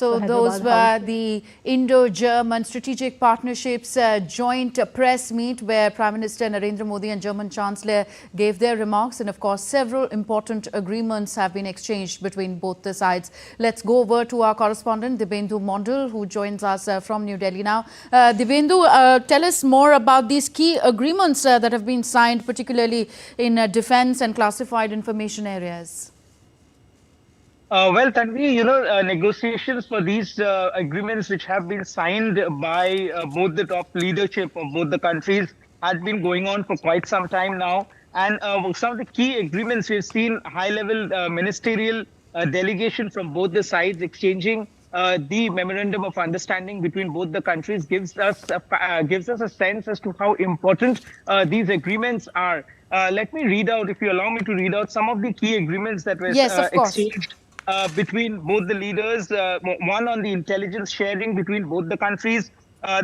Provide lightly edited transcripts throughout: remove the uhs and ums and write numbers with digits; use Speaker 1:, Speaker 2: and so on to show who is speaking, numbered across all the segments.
Speaker 1: So those were the Indo-German Strategic Partnerships joint press meet where Prime Minister Narendra Modi and German Chancellor gave their remarks, and of course several important agreements have been exchanged between both the sides. Let's go over to our correspondent Dibendu Mondal, who joins us from New Delhi now. Dibendu, tell us more about these key agreements that have been signed, particularly in defense and classified information areas.
Speaker 2: Well, Tanvi, negotiations for these agreements which have been signed by both the top leadership of both the countries had been going on for quite some time now. And some of the key agreements, we've seen high-level ministerial delegation from both the sides exchanging the memorandum of understanding between both the countries gives us a sense as to how important these agreements are. Let me read out, if you allow me to read out some of the key agreements that were exchanged between both the leaders, one on the intelligence sharing between both the countries.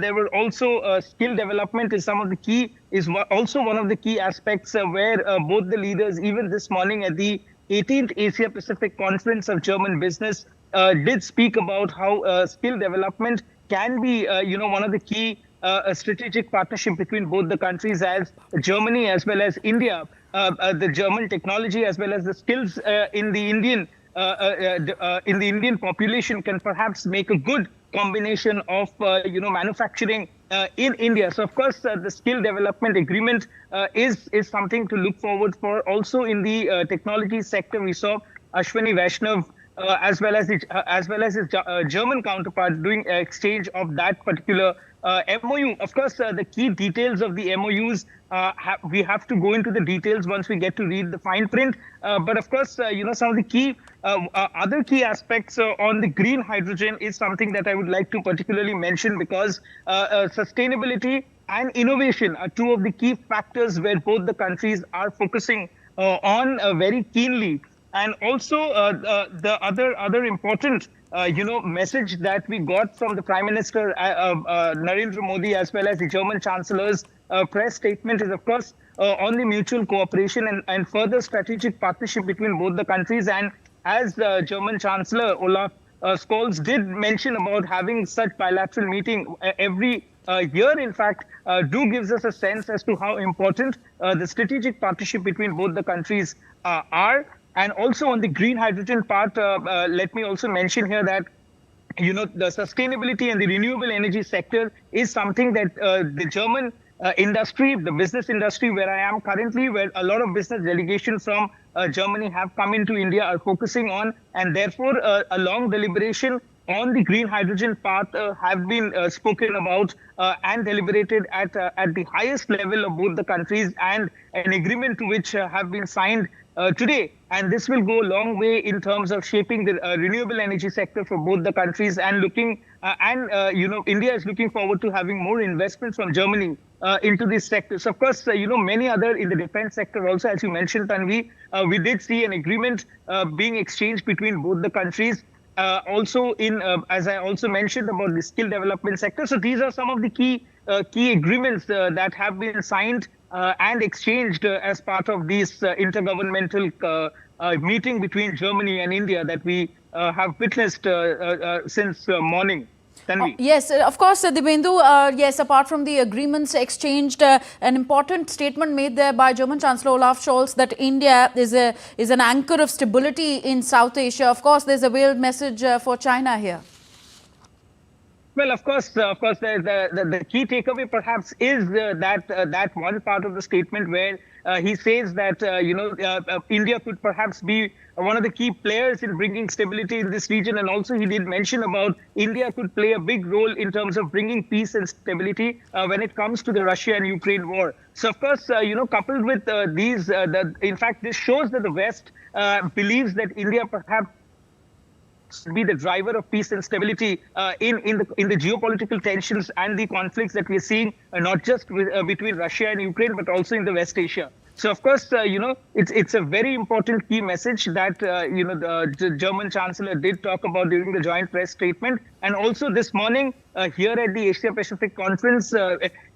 Speaker 2: There were also skill development is also one of the key aspects where both the leaders, even this morning at the 18th Asia Pacific Conference of German Business, did speak about how skill development can be, one of the key strategic partnership between both the countries, as Germany as well as India, the German technology as well as the skills in the Indian population can perhaps make a good combination of manufacturing in India. So of course the skill development agreement is something to look forward for. Also in the technology sector, we saw Ashwani Vaishnav as well as his German counterpart doing exchange of that particular MOU. Of course, the key details of the MOUs, we have to go into the details once we get to read the fine print. But of course, some of the key other key aspects on the green hydrogen is something that I would like to particularly mention, because sustainability and innovation are two of the key factors where both the countries are focusing on very keenly. And also the other important message that we got from the Prime Minister Narendra Modi as well as the German Chancellor's press statement is, of course, on the mutual cooperation and further strategic partnership between both the countries. And as German Chancellor Olaf Scholz did mention about having such bilateral meeting every year, in fact, gives us a sense as to how important the strategic partnership between both the countries are. And also on the green hydrogen part, let me also mention here that, the sustainability and the renewable energy sector is something that the German industry, the business industry where I am currently, where a lot of business delegations from Germany have come into India, are focusing on. And therefore, a long deliberation on the green hydrogen path have been spoken about and deliberated at the highest level of both the countries, and an agreement to which have been signed today. And this will go a long way in terms of shaping the renewable energy sector for both the countries, and India is looking forward to having more investments from Germany into this sector. So of course, many other in the defense sector also, as you mentioned, Tanvi, we did see an agreement being exchanged between both the countries. Also as I also mentioned, about the skill development sector. So these are some of the key agreements that have been signed and exchanged as part of this intergovernmental meeting between Germany and India that we have witnessed since morning.
Speaker 1: Yes, of course, Dibendu, yes, apart from the agreements exchanged, an important statement made there by German Chancellor Olaf Scholz that India is an anchor of stability in South Asia. Of course, there's a veiled message for China here.
Speaker 2: Well, of course, the key takeaway perhaps is that one part of the statement where he says that India could perhaps be one of the key players in bringing stability in this region, and also he did mention about India could play a big role in terms of bringing peace and stability when it comes to the Russia and Ukraine war. So, of course, coupled with these, in fact, this shows that the West believes that India perhaps be the driver of peace and stability in the geopolitical tensions and the conflicts that we're seeing, not just between Russia and Ukraine, but also in the West Asia. So, of course, it's a very important key message that, the German Chancellor did talk about during the joint press statement. And also this morning here at the Asia Pacific Conference,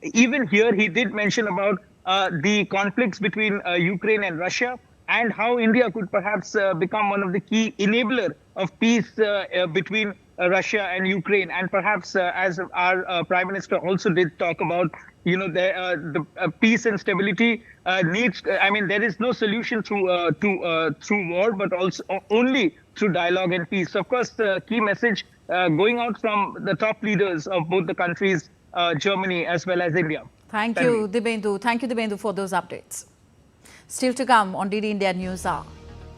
Speaker 2: even here he did mention about the conflicts between Ukraine and Russia, and how India could perhaps become one of the key enabler of peace between Russia and Ukraine. And perhaps, as our Prime Minister also did talk about, the peace and stability needs. I mean, there is no solution through war, but also only through dialogue and peace. So, of course, the key message going out from the top leaders of both the countries, Germany as well as India.
Speaker 1: Thank you, Dibendu. Thank you, Dibendu, for those updates. Still to come on DD India News Hour.